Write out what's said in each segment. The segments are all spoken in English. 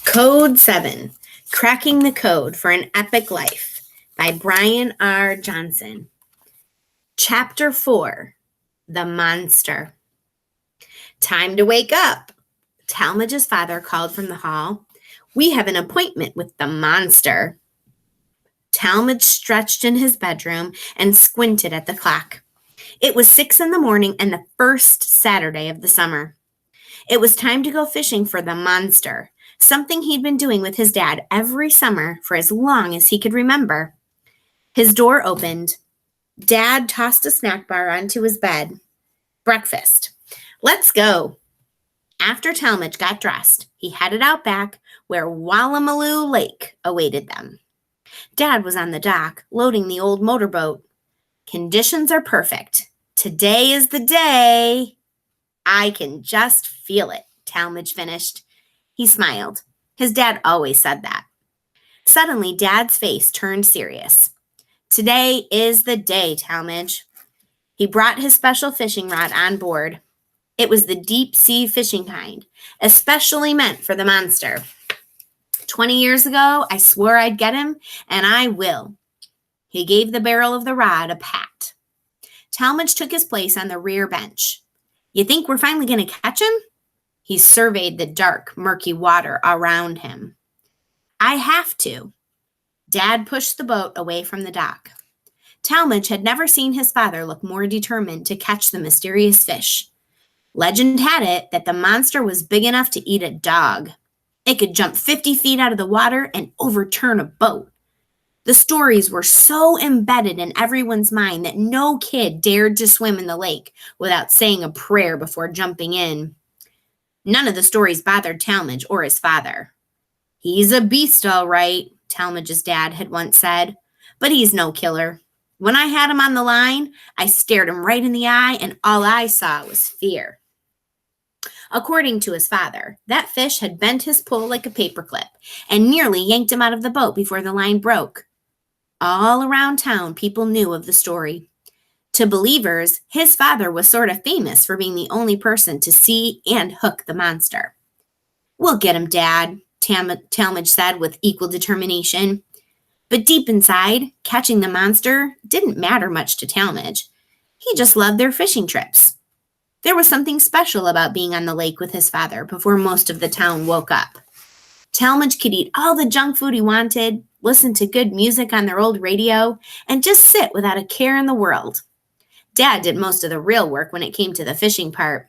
Code 7, Cracking the Code for an Epic Life by Brian R. Johnson. Chapter 4, The Monster. Time to wake up. Talmadge's father called from the hall. We have an appointment with the monster. Talmadge stretched in his bedroom and squinted at the clock. It was 6 a.m. and the first Saturday of the summer. It was time to go fishing for the monster, something he'd been doing with his dad every summer for as long as he could remember. His door opened. Dad tossed a snack bar onto his bed. Breakfast. Let's go. After Talmadge got dressed, he headed out back where Wallamaloo Lake awaited them. Dad was on the dock, loading the old motorboat. Conditions are perfect. Today is the day. I can just feel it, Talmadge finished. He smiled. His dad always said that. Suddenly, Dad's face turned serious. Today is the day, Talmadge. He brought his special fishing rod on board. It was the deep-sea fishing kind, especially meant for the monster. 20 years ago, I swore I'd get him, and I will. He gave the barrel of the rod a pat. Talmadge took his place on the rear bench. You think we're finally going to catch him? He surveyed the dark, murky water around him. I have to. Dad pushed the boat away from the dock. Talmadge had never seen his father look more determined to catch the mysterious fish. Legend had it that the monster was big enough to eat a dog. It could jump 50 feet out of the water and overturn a boat. The stories were so embedded in everyone's mind that no kid dared to swim in the lake without saying a prayer before jumping in. None of the stories bothered Talmadge or his father. He's a beast, all right, Talmadge's dad had once said, but he's no killer. When I had him on the line, I stared him right in the eye, and all I saw was fear. According to his father, that fish had bent his pull like a paperclip and nearly yanked him out of the boat before the line broke. All around town, people knew of the story. To believers, his father was sort of famous for being the only person to see and hook the monster. We'll get him, Dad, Talmadge said with equal determination. But deep inside, catching the monster didn't matter much to Talmadge. He just loved their fishing trips. There was something special about being on the lake with his father before most of the town woke up. Talmadge could eat all the junk food he wanted, listen to good music on their old radio, and just sit without a care in the world. Dad did most of the real work when it came to the fishing part.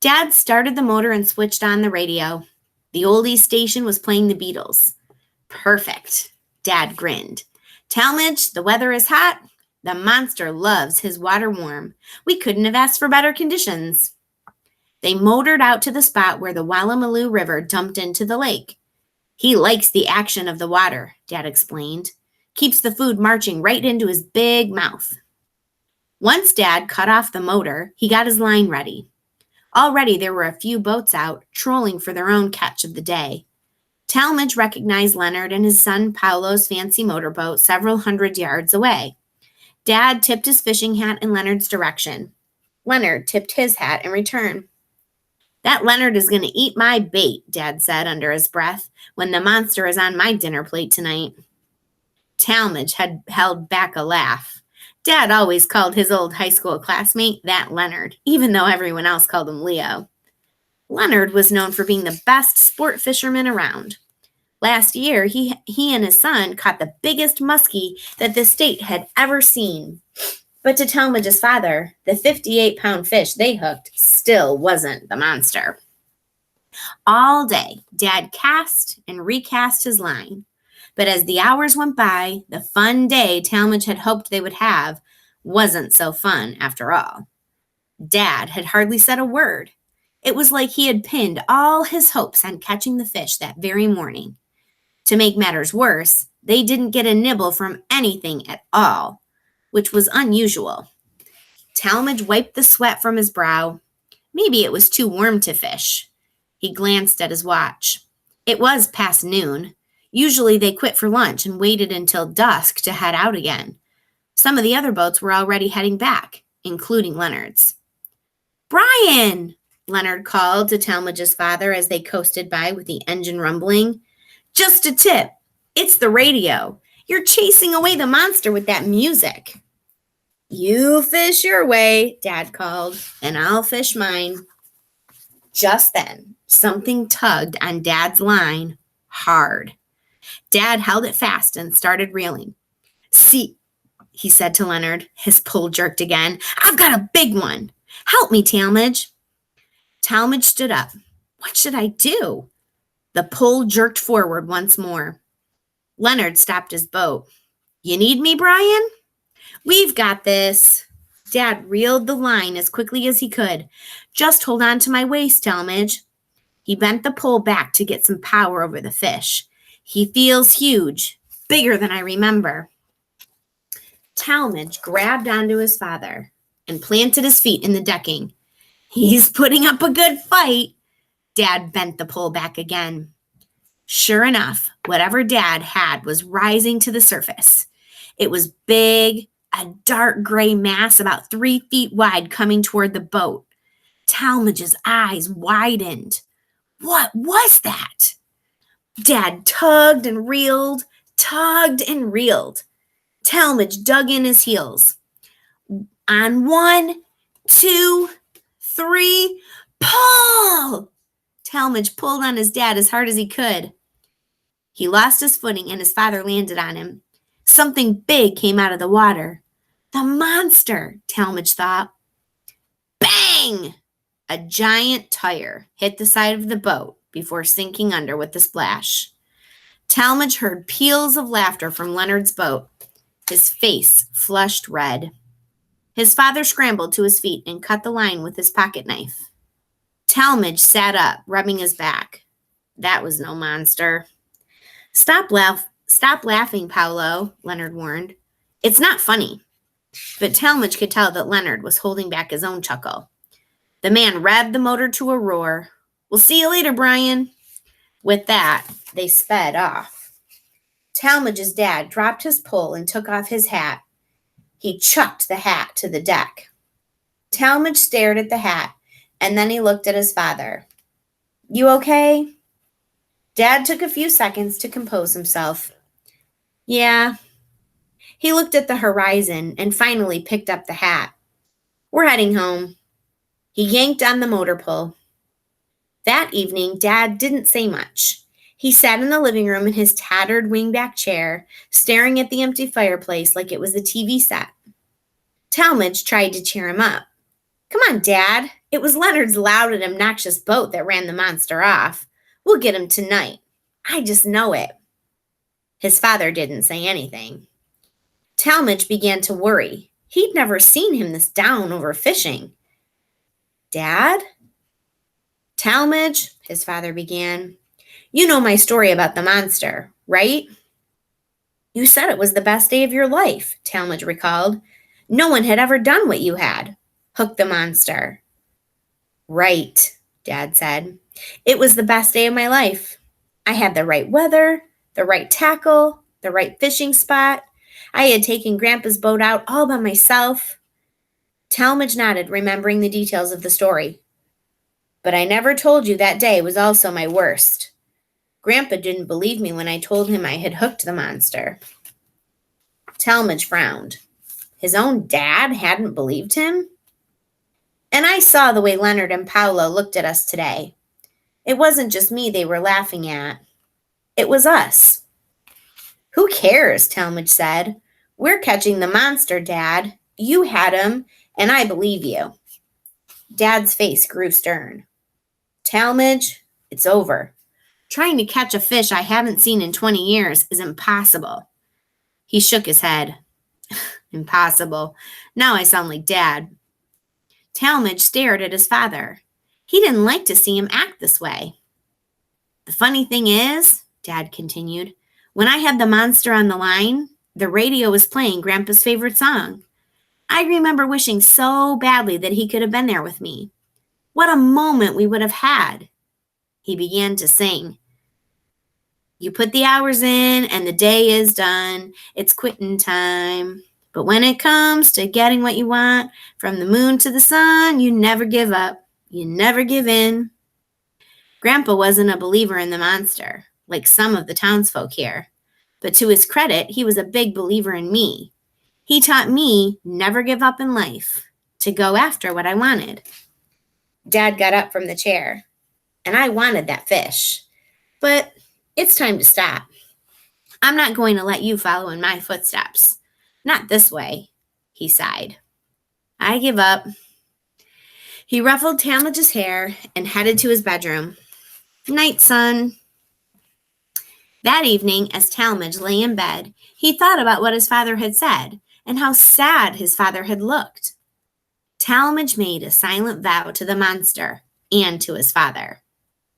Dad started the motor and switched on the radio. The oldies station was playing the Beatles. Perfect, Dad grinned. Talmadge, the weather is hot. The monster loves his water warm. We couldn't have asked for better conditions. They motored out to the spot where the Wallamaloo River dumped into the lake. He likes the action of the water, Dad explained. Keeps the food marching right into his big mouth. Once Dad cut off the motor, he got his line ready. Already there were a few boats out, trolling for their own catch of the day. Talmadge recognized Leonard and his son Paolo's fancy motorboat several hundred yards away. Dad tipped his fishing hat in Leonard's direction. Leonard tipped his hat in return. That Leonard is going to eat my bait, Dad said under his breath, when the monster is on my dinner plate tonight. Talmadge had held back a laugh. Dad always called his old high school classmate that Leonard, even though everyone else called him Leo. Leonard was known for being the best sport fisherman around. Last year, he and his son caught the biggest muskie that the state had ever seen. But to Talmadge's father, the 58-pound fish they hooked still wasn't the monster. All day, Dad cast and recast his line. But as the hours went by, the fun day Talmadge had hoped they would have wasn't so fun after all. Dad had hardly said a word. It was like he had pinned all his hopes on catching the fish that very morning. To make matters worse, they didn't get a nibble from anything at all, which was unusual. Talmadge wiped the sweat from his brow. Maybe it was too warm to fish. He glanced at his watch. It was past noon. Usually they quit for lunch and waited until dusk to head out again. Some of the other boats were already heading back, including Leonard's. Brian! Leonard called to Talmadge's father as they coasted by with the engine rumbling. Just a tip. It's the radio. You're chasing away the monster with that music. You fish your way, Dad called, and I'll fish mine. Just then, something tugged on Dad's line hard. Dad held it fast and started reeling. See, he said to Leonard, his pull jerked again. I've got a big one. Help me, Talmadge. Talmadge stood up. What should I do? The pull jerked forward once more. Leonard stopped his boat. You need me, Brian? We've got this. Dad reeled the line as quickly as he could. Just hold on to my waist, Talmadge. He bent the pole back to get some power over the fish. He feels huge, bigger than I remember. Talmadge grabbed onto his father and planted his feet in the decking. He's putting up a good fight. Dad bent the pole back again. Sure enough, whatever Dad had was rising to the surface. It was big, a dark gray mass about 3 feet wide coming toward the boat. Talmadge's eyes widened. What was that? Dad tugged and reeled. Talmadge dug in his heels. On 1, 2, 3, pull! Talmadge pulled on his dad as hard as he could. He lost his footing and his father landed on him. Something big came out of the water. The monster, Talmadge thought. Bang! A giant tire hit the side of the boat before sinking under with a splash. Talmadge heard peals of laughter from Leonard's boat. His face flushed red. His father scrambled to his feet and cut the line with his pocket knife. Talmadge sat up, rubbing his back. That was no monster. Stop laughing, Paolo, Leonard warned. It's not funny. But Talmadge could tell that Leonard was holding back his own chuckle. The man revved the motor to a roar. We'll see you later, Brian. With that, they sped off. Talmadge's dad dropped his pole and took off his hat. He chucked the hat to the deck. Talmadge stared at the hat, and then he looked at his father. You okay? Dad took a few seconds to compose himself. Yeah. He looked at the horizon and finally picked up the hat. We're heading home. He yanked on the motor pull. That evening, Dad didn't say much. He sat in the living room in his tattered wingback chair, staring at the empty fireplace like it was a TV set. Talmadge tried to cheer him up. Come on, Dad. It was Leonard's loud and obnoxious boat that ran the monster off. We'll get him tonight. I just know it. His father didn't say anything. Talmadge began to worry. He'd never seen him this down over fishing. Dad? Talmadge, his father began. You know my story about the monster, right? You said it was the best day of your life, Talmadge recalled. No one had ever done what you had. Hook the monster. Right, Dad said. It was the best day of my life. I had the right weather, the right tackle, the right fishing spot. I had taken Grandpa's boat out all by myself. Talmadge nodded, remembering the details of the story. But I never told you that day was also my worst. Grandpa didn't believe me when I told him I had hooked the monster. Talmadge frowned. His own dad hadn't believed him? And I saw the way Leonard and Paolo looked at us today. It wasn't just me they were laughing at. It was us. Who cares, Talmadge said. We're catching the monster, Dad. You had him, and I believe you. Dad's face grew stern. Talmadge, it's over. Trying to catch a fish I haven't seen in 20 years is impossible. He shook his head. Impossible. Now I sound like Dad. Talmadge stared at his father. He didn't like to see him act this way. The funny thing is, Dad continued, when I had the monster on the line, the radio was playing Grandpa's favorite song. I remember wishing so badly that he could have been there with me. What a moment we would have had. He began to sing. You put the hours in and the day is done. It's quitting time. But when it comes to getting what you want, from the moon to the sun, you never give up. You never give in. Grandpa wasn't a believer in the monster, like some of the townsfolk here. But to his credit, he was a big believer in me. He taught me never give up in life, to go after what I wanted. Dad got up from the chair, and I wanted that fish. But it's time to stop. I'm not going to let you follow in my footsteps. Not this way, he sighed. I give up. He ruffled Talmadge's hair and headed to his bedroom. Night, son. That evening, as Talmadge lay in bed, he thought about what his father had said and how sad his father had looked. Talmadge made a silent vow to the monster and to his father.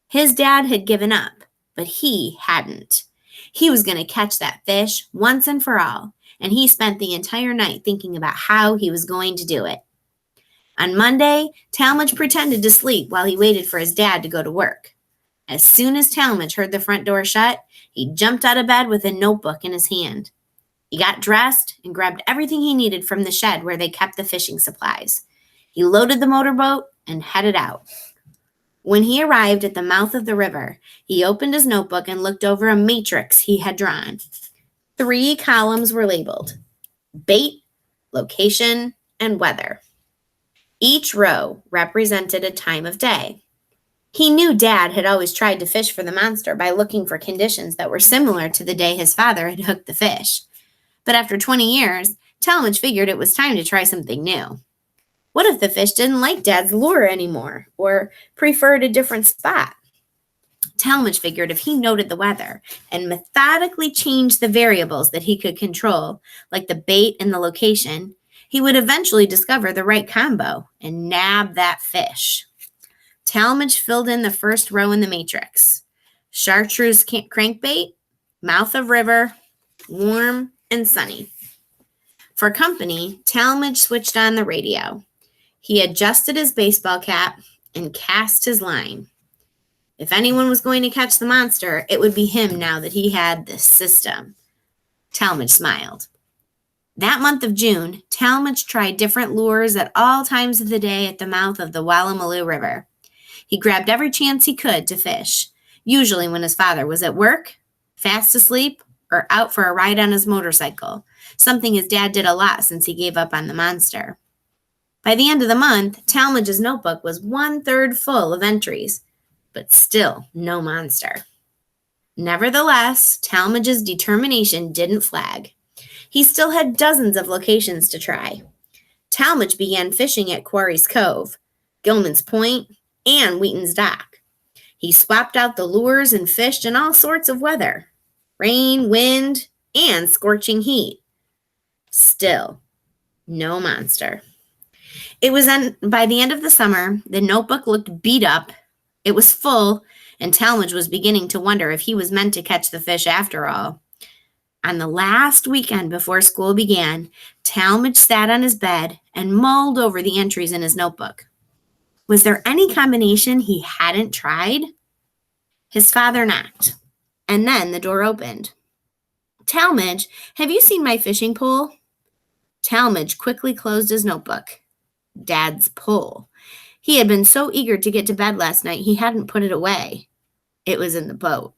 His dad had given up, but he hadn't. He was going to catch that fish once and for all, and he spent the entire night thinking about how he was going to do it. On Monday, Talmadge pretended to sleep while he waited for his dad to go to work. As soon as Talmadge heard the front door shut, he jumped out of bed with a notebook in his hand. He got dressed and grabbed everything he needed from the shed where they kept the fishing supplies. He loaded the motorboat and headed out. When he arrived at the mouth of the river, he opened his notebook and looked over a matrix he had drawn. 3 columns were labeled: bait, location, and weather. Each row represented a time of day. He knew Dad had always tried to fish for the monster by looking for conditions that were similar to the day his father had hooked the fish. But after 20 years, Talmadge figured it was time to try something new. What if the fish didn't like Dad's lure anymore or preferred a different spot? Talmadge figured if he noted the weather and methodically changed the variables that he could control, like the bait and the location, he would eventually discover the right combo and nab that fish. Talmadge filled in the first row in the matrix: chartreuse crankbait, mouth of river, warm and sunny. For company, Talmadge switched on the radio. He adjusted his baseball cap and cast his line. If anyone was going to catch the monster, it would be him now that he had this system. Talmadge smiled. That month of June, Talmadge tried different lures at all times of the day at the mouth of the Wallamalu River. He grabbed every chance he could to fish, usually when his father was at work, fast asleep, or out for a ride on his motorcycle, something his dad did a lot since he gave up on the monster. By the end of the month, Talmadge's notebook was 1/3 full of entries, but still no monster. Nevertheless, Talmadge's determination didn't flag. He still had dozens of locations to try. Talmadge began fishing at Quarry's Cove, Gilman's Point, and Wheaton's Dock. He swapped out the lures and fished in all sorts of weather: rain, wind, and scorching heat. Still, no monster. It was by the end of the summer, the notebook looked beat up. It was full, and Talmadge was beginning to wonder if he was meant to catch the fish after all. On the last weekend before school began, Talmadge sat on his bed and mulled over the entries in his notebook. Was there any combination he hadn't tried? His father knocked, and then the door opened. "Talmadge, have you seen my fishing pole?" Talmadge quickly closed his notebook. Dad's pole. He had been so eager to get to bed last night, he hadn't put it away. It was in the boat.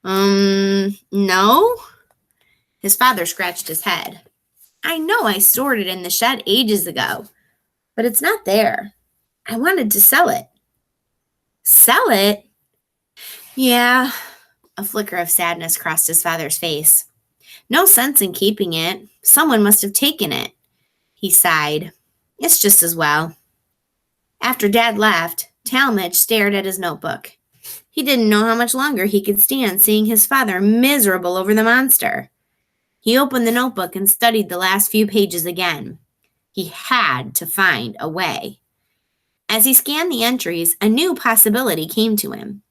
No? His father scratched his head. "I know I stored it in the shed ages ago, but it's not there. I wanted to sell it." "Sell it?" "Yeah." A flicker of sadness crossed his father's face. "No sense in keeping it. Someone must have taken it." He sighed. "It's just as well." After Dad left, Talmadge stared at his notebook. He didn't know how much longer he could stand seeing his father miserable over the monster. He opened the notebook and studied the last few pages again. He had to find a way. As he scanned the entries, a new possibility came to him.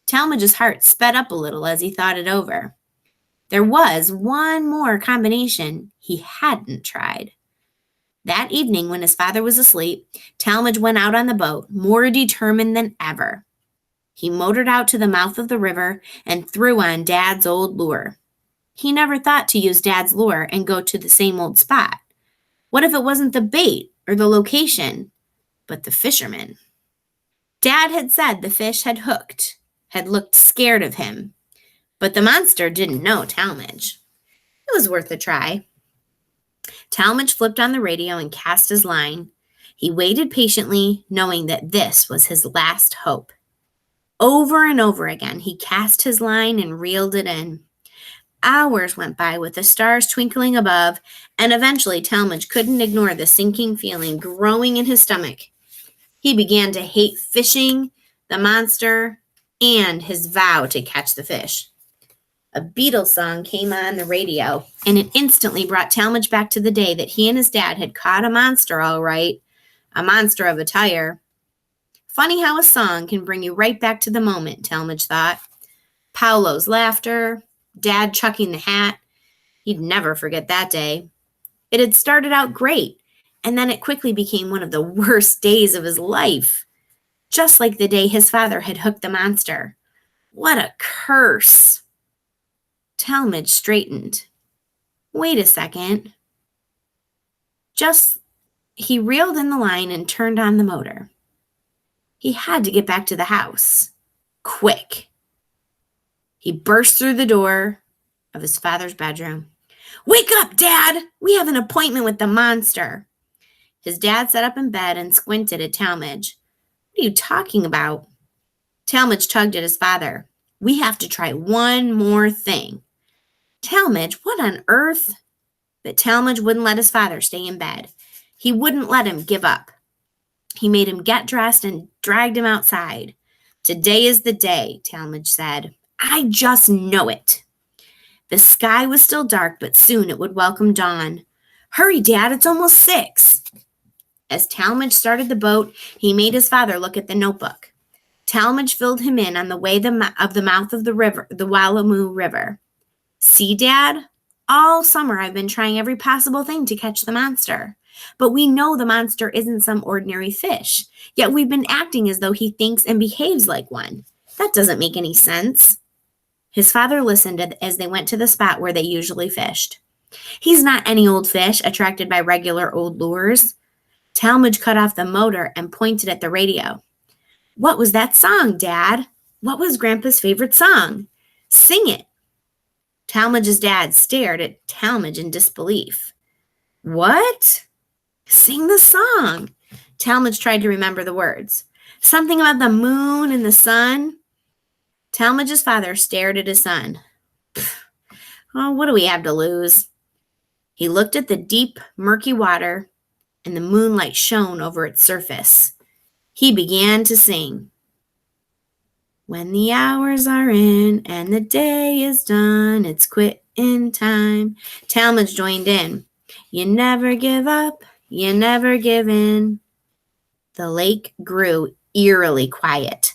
Talmadge's heart sped up a little as he thought it over. There was one more combination he hadn't tried. That evening, when his father was asleep, Talmadge went out on the boat, more determined than ever. He motored out to the mouth of the river and threw on Dad's old lure. He never thought to use Dad's lure and go to the same old spot. What if it wasn't the bait or the location, but the fisherman? Dad had said the fish had looked scared of him, but the monster didn't know Talmadge. It was worth a try. Talmadge flipped on the radio and cast his line. He waited patiently, knowing that this was his last hope. Over and over again, he cast his line and reeled it in. Hours went by with the stars twinkling above, and eventually Talmadge couldn't ignore the sinking feeling growing in his stomach. He began to hate fishing, the monster, and his vow to catch the fish. A Beatles song came on the radio, and it instantly brought Talmadge back to the day that he and his dad had caught a monster all right, a monster of a tire. Funny how a song can bring you right back to the moment, Talmadge thought. Paolo's laughter, Dad chucking the hat. He'd never forget that day. It had started out great, and then it quickly became one of the worst days of his life. Just like the day his father had hooked the monster. What a curse! Talmadge straightened. Wait a second. He reeled in the line and turned on the motor. He had to get back to the house. Quick. He burst through the door of his father's bedroom. Wake up, Dad! We have an appointment with the monster. His dad sat up in bed and squinted at Talmadge. What are you talking about? Talmadge tugged at his father. We have to try one more thing. Talmadge, what on earth? But Talmadge wouldn't let his father stay in bed. He wouldn't let him give up. He made him get dressed and dragged him outside. Today is the day, Talmadge said. I just know it. The sky was still dark, but soon it would welcome dawn. Hurry, Dad, it's almost 6. As Talmadge started the boat, he made his father look at the notebook. Talmadge filled him in on the way of the mouth of the river, the Wallamoo River. See, Dad? All summer I've been trying every possible thing to catch the monster. But we know the monster isn't some ordinary fish, yet we've been acting as though he thinks and behaves like one. That doesn't make any sense. His father listened as they went to the spot where they usually fished. He's not any old fish attracted by regular old lures. Talmadge cut off the motor and pointed at the radio. What was that song, Dad? What was Grandpa's favorite song? Sing it. Talmadge's dad stared at Talmadge in disbelief. What? Sing the song. Talmadge tried to remember the words. Something about the moon and the sun. Talmadge's father stared at his son. Oh, what do we have to lose? He looked at the deep, murky water, and the moonlight shone over its surface. He began to sing. When the hours are in and the day is done, it's quitting time. Talmadge joined in. You never give up, you never give in. The lake grew eerily quiet.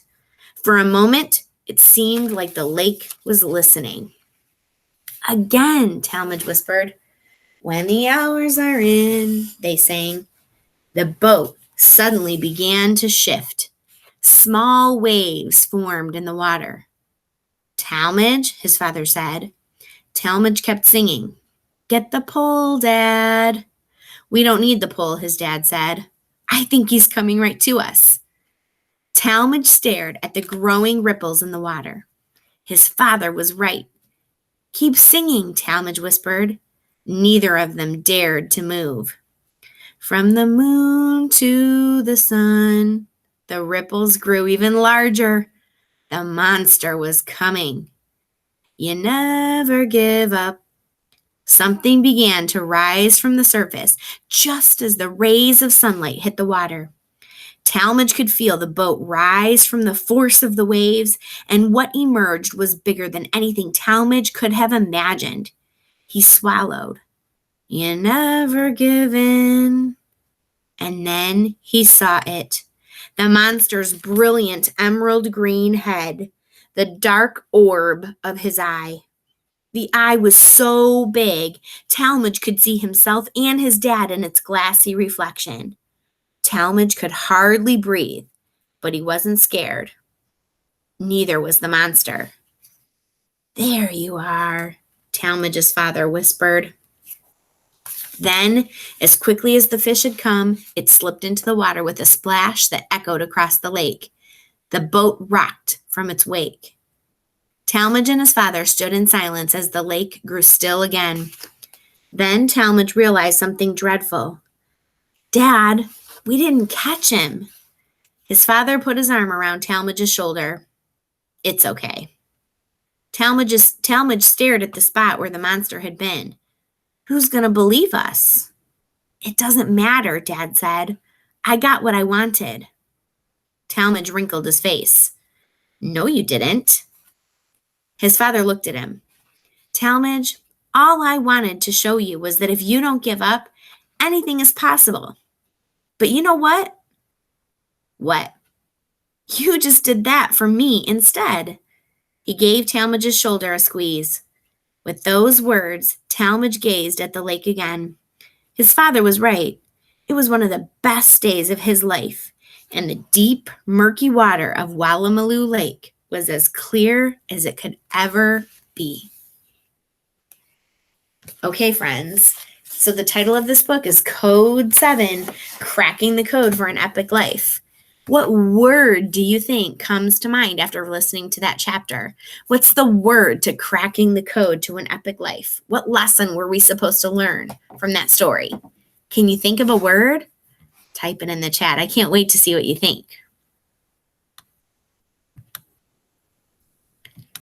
For a moment, it seemed like the lake was listening. Again, Talmadge whispered. When the hours are in, they sang. The boat suddenly began to shift. Small waves formed in the water. Talmadge, his father said. Talmadge kept singing. Get the pole, Dad. We don't need the pole, his dad said. I think he's coming right to us. Talmadge stared at the growing ripples in the water. His father was right. Keep singing, Talmadge whispered. Neither of them dared to move. From the moon to the sun, the ripples grew even larger. The monster was coming. You never give up. Something began to rise from the surface just as the rays of sunlight hit the water. Talmadge could feel the boat rise from the force of the waves, and what emerged was bigger than anything Talmadge could have imagined. He swallowed. You never give in. And then he saw it. The monster's brilliant emerald green head, the dark orb of his eye. The eye was so big, Talmadge could see himself and his dad in its glassy reflection. Talmadge could hardly breathe, but he wasn't scared. Neither was the monster. There you are, Talmadge's father whispered. Then, as quickly as the fish had come, it slipped into the water with a splash that echoed across the lake. The boat rocked from its wake. Talmadge and his father stood in silence as the lake grew still again. Then Talmadge realized something dreadful. Dad, we didn't catch him. His father put his arm around Talmadge's shoulder. It's okay. Talmadge stared at the spot where the monster had been. Who's going to believe us? It doesn't matter, Dad said. I got what I wanted. Talmadge wrinkled his face. No, you didn't. His father looked at him. Talmadge, all I wanted to show you was that if you don't give up, anything is possible. But you know what? What? You just did that for me instead. He gave Talmadge's shoulder a squeeze. With those words, Talmadge gazed at the lake again. His father was right. It was one of the best days of his life, and the deep, murky water of Wallamalu Lake was as clear as it could ever be. Okay, friends. So the title of this book is Code 7, Cracking the Code for an Epic Life. What word do you think comes to mind after listening to that chapter? What's the word to cracking the code to an epic life? What lesson were we supposed to learn from that story? Can you think of a word? Type it in the chat. I can't wait to see what you think.